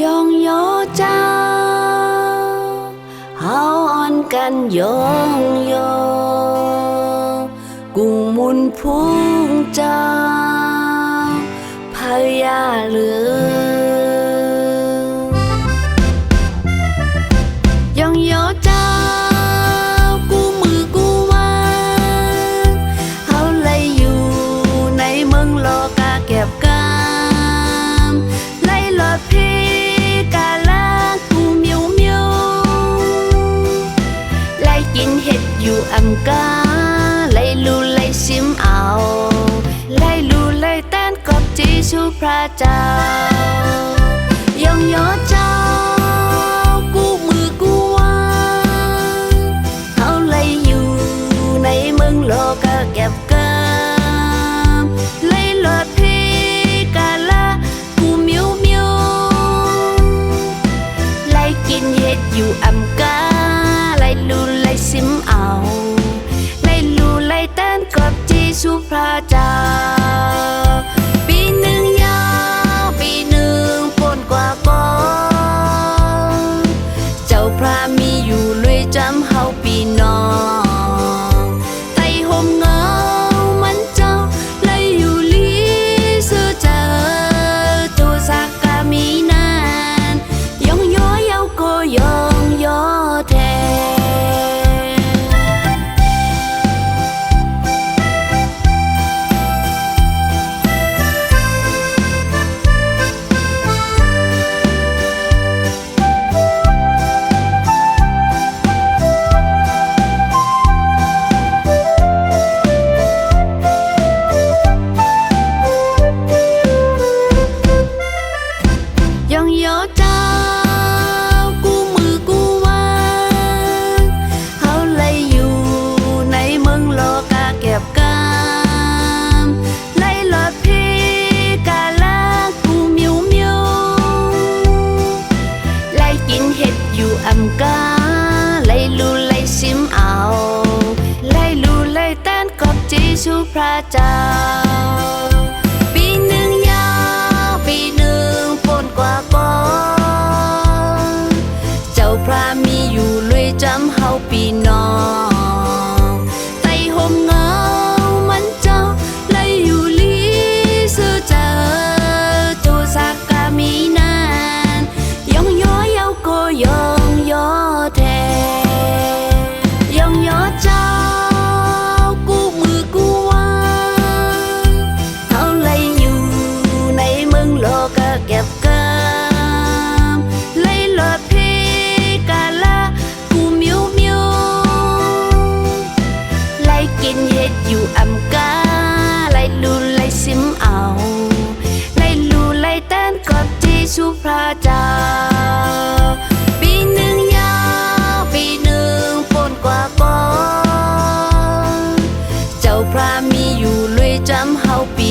ยองโยเจ้าเฮาอ่อนกันยองโยกุ้งมุนพุงเจ้าพญาเหลือยองโยเจ้ากูมือกูมาเฮาเลยอยู่ในเมืองโลกาเก็บกามไล่หลอดพี่กาลากูเมียวเมียวไล่กินเห็ดอยู่อำกาไล่ลูไล่ชิมเอาไล่ลูไล่แต้นกอบจีชูพระเจ้ายองโยเจ้ากูมือกูวางเฮาไล่อยู่ในเมืองโลกาเก็บกามไล่หลอดพี่กาลากูเมียวเมียวไล่กินเห็ดอยู่อำกาไล่ลูไล่ชิมเอาไล่ลูไล่แต้นกอบจีชูพระเจ้าปีหนึ่งยาวปีหนึ่งปนกว่าก่อนเจ้าพระมีอยู่ลุยจำเฮาปีน้องไต่ห่มเงามันเจ้าไล่อยู่ลีซื้อเจอตัวสักกามีนานยองโยเยาโกยองโยแทยองโยเจ้ากูมือกูวางเฮาเลยอยู่ในเมืองโลกาเก็บกามไล่หลอดพี่กาลากูเมียวเมียวไล่กินเห็ดอยู่อำกาไล่ลูไล่ชิมเอาไล่ลูไล่แต้นกอบจีชูพระเจ้าปีหนึ่งยาวปีหนึ่งปนกว่าก่อนเจ้าพระมีอยู่ลุยจำเฮาปีน้องไต่ห่มเงามันเจ้าไล่อยู่ลีซื้อเจอตัวสักกามีนานยองโยเยาโกยองโยแทยองโยเจ้ากูมือกูวางเฮาไล่อยู่ในเมืองโลกาเก็บกามไล่หลอดพี่กาลากูเมียวเมียวไล่กินเห็ดอยู่อำกาไล่ลูไล่ชิมเอาไล่ลูไล่แต้นกอบจีชูพระเจ้าปีหนึ่งยาวปีหนึ่งปนกว่าก่อนเจ้าพระมีอยู่ลุยจำเฮาปี